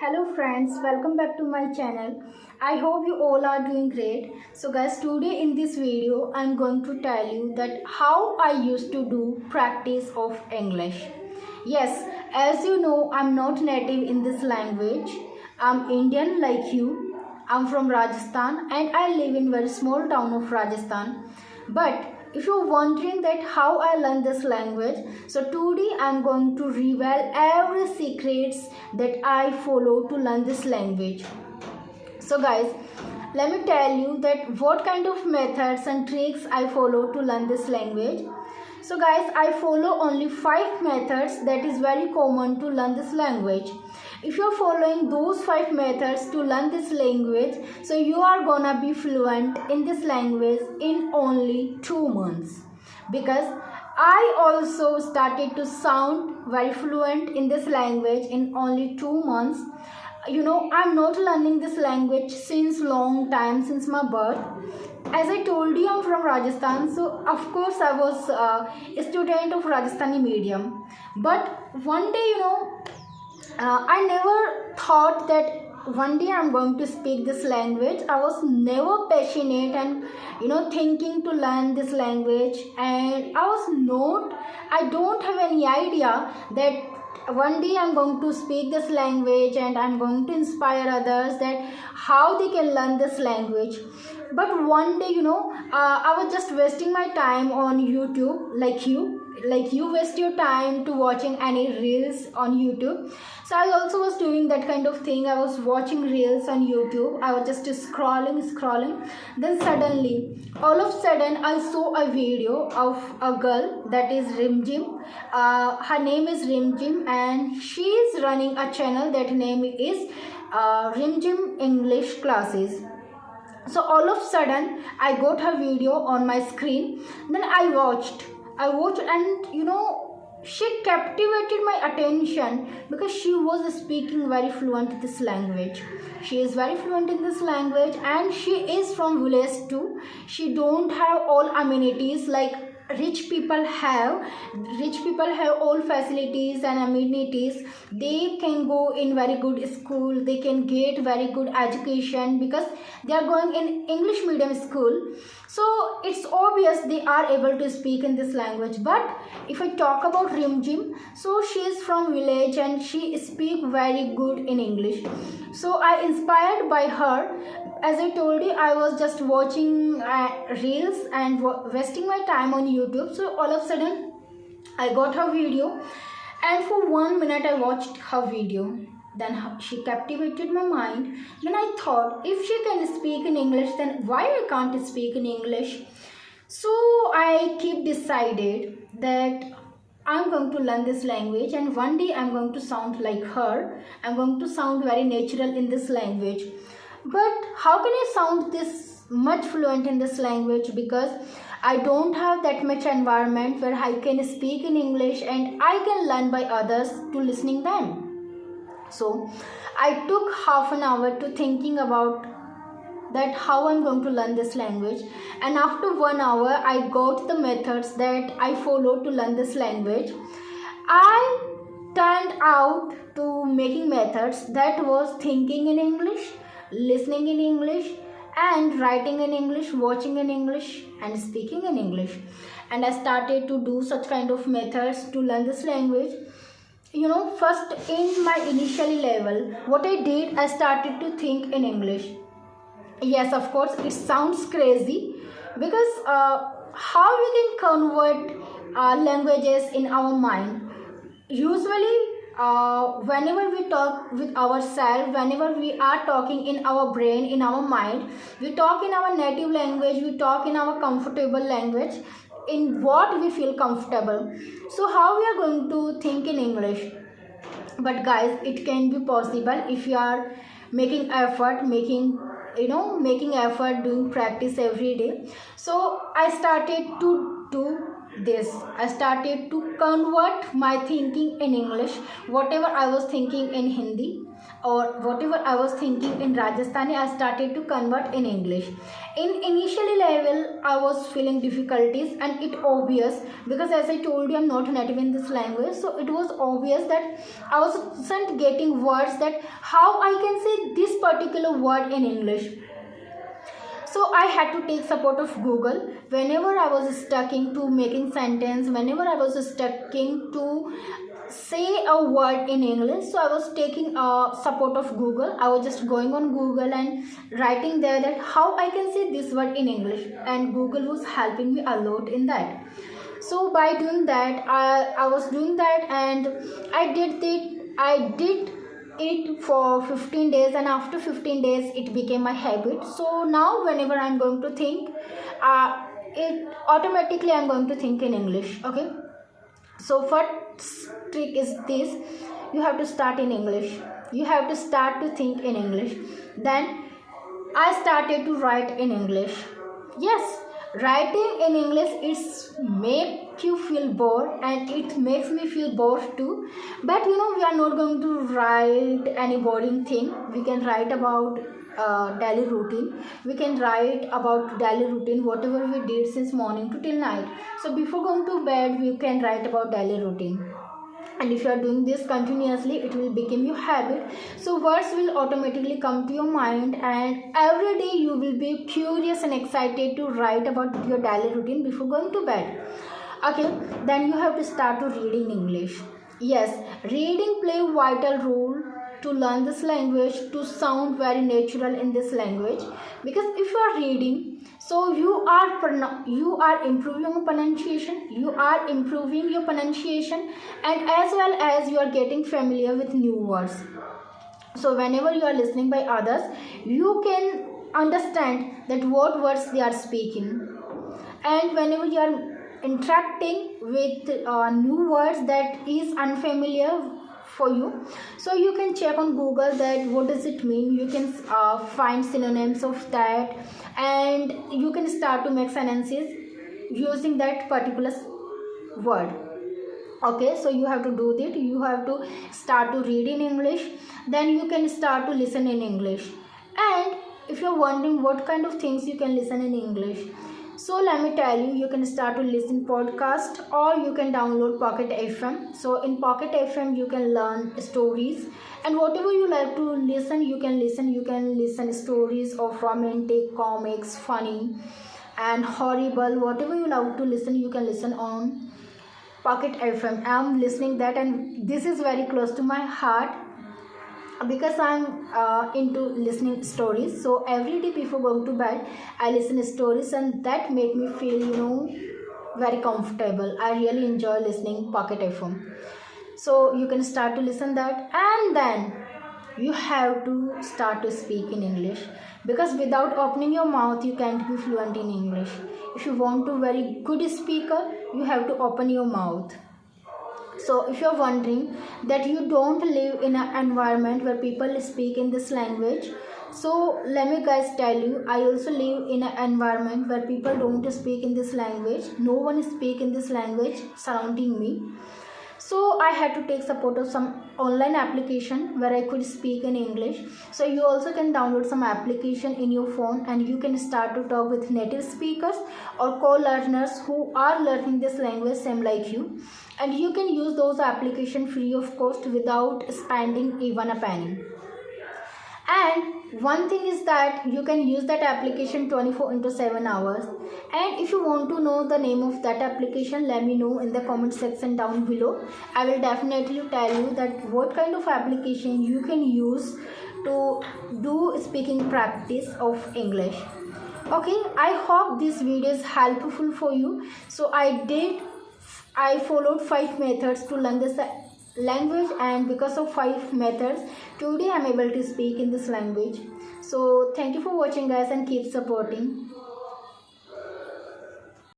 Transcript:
Hello friends, welcome back to my channel. I hope you all are doing great. So guys, today in this video I'm going to tell you that how I used to do practice of English. Yes, as you know, I'm not native in this language. I'm Indian like you. I'm from Rajasthan and I live in very small town of Rajasthan. But if you're wondering that how I learned this language, so today I'm going to reveal every secrets that I follow to learn this language. So guys, let me tell you that what kind of methods and tricks I follow to learn this language. So guys, I follow only 5 methods that is very common to learn this language. If you're following those 5 methods to learn this language, so you are gonna be fluent in this language in only 2 months. Because I also started to sound very fluent in this language in only 2 months. I'm not learning this language since long time, since my birth. As I told you, I'm from Rajasthan, so of course I was a student of Rajasthani medium. But one day, I never thought that one day I'm going to speak this language. I was never passionate and thinking to learn this language, and I don't have any idea that one day I'm going to speak this language and I'm going to inspire others that how they can learn this language. But one day, I was just wasting my time on YouTube like you waste your time to watching any reels on YouTube. So I also was doing that kind of thing. I was watching reels on YouTube. I was just scrolling. Then suddenly, all of a sudden, I saw a video of a girl that is Rimjim. Her name is Rimjim, and she is running a channel that name is Rimjim English Classes. So all of a sudden, I got her video on my screen. Then I watched, and she captivated my attention because she was speaking very fluent this language. She is very fluent in this language, and she is from village too. She don't have all amenities like rich people have. Rich people have all facilities and amenities. They can go in very good school, they can get very good education because they are going in English medium school. So it's obvious they are able to speak in this language. But if I talk about Rimjim, so she is from village and she speak very good in English. So I inspired by her. As I told you, I was just watching reels and wasting my time on YouTube. So all of a sudden I got her video, and for 1 minute I watched her video. Then she captivated my mind. Then I thought, if she can speak in English, then why I can't speak in English? So I keep decided that I'm going to learn this language, and one day I'm going to sound like her. I'm going to sound very natural in this language. But how can I sound this much fluent in this language? Because I don't have that much environment where I can speak in English and I can learn by others to listening them. So I took half an hour to thinking about that how I'm going to learn this language, and after 1 hour I got the methods that I follow to learn this language. I turned out to making methods that was thinking in English, listening in English, and writing in English, watching in English, and speaking in English. And I started to do such kind of methods to learn this language. First in my initial level, what I did, I started to think in English. Yes, of course, it sounds crazy because how we can convert languages in our mind. Usually, whenever we talk with ourselves, whenever we are talking in our brain, in our mind, we talk in our native language, we talk in our comfortable language, in what we feel comfortable. So how we are going to think in English? But guys, it can be possible if you are making effort, making effort, doing practice every day. So I started to do this. I started to convert my thinking in English. Whatever I was thinking in Hindi or whatever I was thinking in Rajasthani, I started to convert in English. In initially level, I was feeling difficulties, and it obvious because as I told you, I'm not native in this language, so it was obvious that I wasn't getting words that how I can say this particular word in English. So I had to take support of Google whenever I was stuck into making sentence, whenever I was stuck to say a word in English. So I was taking support of Google. I was just going on Google and writing there that how I can say this word in English, and Google was helping me a lot in that. So by doing that, I was doing that, and I did it for 15 days, and after 15 days it became my habit. So now whenever I'm going to think, it automatically I'm going to think in English. Okay, so first trick is this: you have to start in English, you have to start to think in English. Then I started to write in English. Yes, writing in English is make you feel bored, and it makes me feel bored too. But we are not going to write any boring thing. We can write about daily routine. We can write about daily routine, whatever we did since morning to till night. So before going to bed, we can write about daily routine. And if you are doing this continuously, it will become your habit. So words will automatically come to your mind, and every day you will be curious and excited to write about your daily routine before going to bed. Okay, then you have to start to read in English. Yes, reading play a vital role to learn this language, to sound very natural in this language. Because if you are reading, so you are improving your pronunciation, and as well as you are getting familiar with new words. So whenever you are listening by others, you can understand that what words they are speaking, and whenever you are interacting with new words that is unfamiliar for you, so you can check on Google that what does it mean. You can find synonyms of that, and you can start to make sentences using that particular word. Okay, so you have to do that. You have to start to read in English, then you can start to listen in English. And if you're wondering what kind of things you can listen in English, so let me tell you, you can start to listen podcast, or you can download Pocket FM. So in Pocket FM you can learn stories, and whatever you like to listen, you can listen stories of romantic, comics, funny and horrible. Whatever you love to listen, you can listen on Pocket FM. I'm listening that, and this is very close to my heart because I'm into listening stories. So every day before going to bed, I listen stories, and that make me feel very comfortable. I really enjoy listening Pocket FM. So you can start to listen that, and then you have to start to speak in English, because without opening your mouth you can't be fluent in English. If you want to very good speaker, you have to open your mouth. So if you're wondering that you don't live in an environment where people speak in this language, so let me guys tell you, I also live in an environment where people don't speak in this language. No one speak in this language surrounding me. So I had to take support of some online application where I could speak in English. So you also can download some application in your phone, and you can start to talk with native speakers or co-learners who are learning this language same like you. And you can use those applications free of cost without spending even a penny. And one thing is that you can use that application 24/7 hours. And if you want to know the name of that application, let me know in the comment section down below. I will definitely tell you that what kind of application you can use to do speaking practice of English. Okay, I hope this video is helpful for you. So I followed 5 methods to learn this language, and because of 5 methods, today I'm able to speak in this language. So thank you for watching guys, and keep supporting.